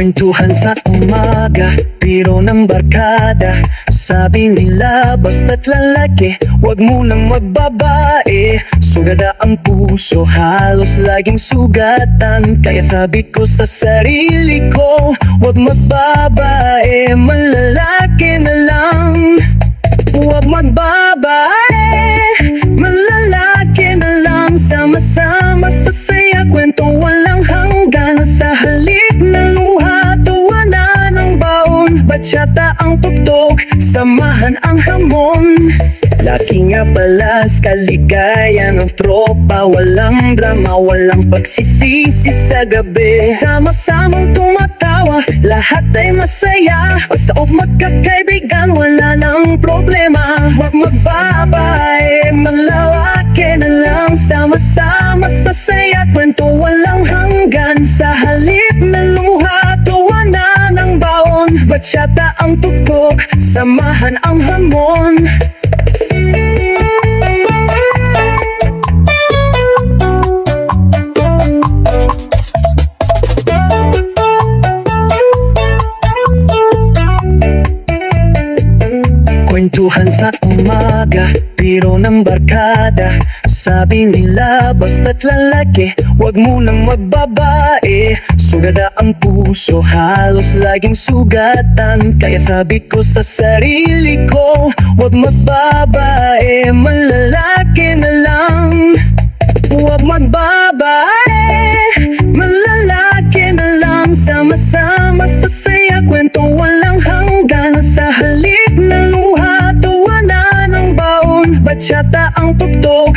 Kwentuhan sa umaga, biro ng barkada. Sabi nila basta't lalaki, wag mo nang magbabae. Sugada ang puso, halos laging sugatan. Kaya sabi ko sa sarili ko, wag magbabae, malalaki na lang. Wag magbabae, malalaki na lang. Sama-sama sa saya, kwentong walang hanggan. Sa halip na luha, tawanan ng baon. Bachata ang tugtog, samahan ang hamon. Laki nga balas, kaligaya ng tropa. Walang drama, walang pagsisisi sa gabi. Sama-samang tumatawa, lahat ay masaya. Basta magkakaibigan, wala nang problema. Wag magbabae, malalaki na lang. Sama-sama sa saya, kwento walang hanggan. Sa halip na luha, tawanan ng baon. Bachata ang tugtog, samahan ang hamon. Kwentuhan sa umaga, biro ng barkada. Sabi nila basta't lalaki, wag mo nang magbabae. Sugada ang puso, halos laging sugatan. Kaya sabi ko sa sarili ko, wag magbabae, malalaki na lang. Wag magbabae, malalaki na lang. Sama-sama sa saya, kwentong walang hanggan. Sa halip na luha, tawanan ng baon. Bachata ang tugtog.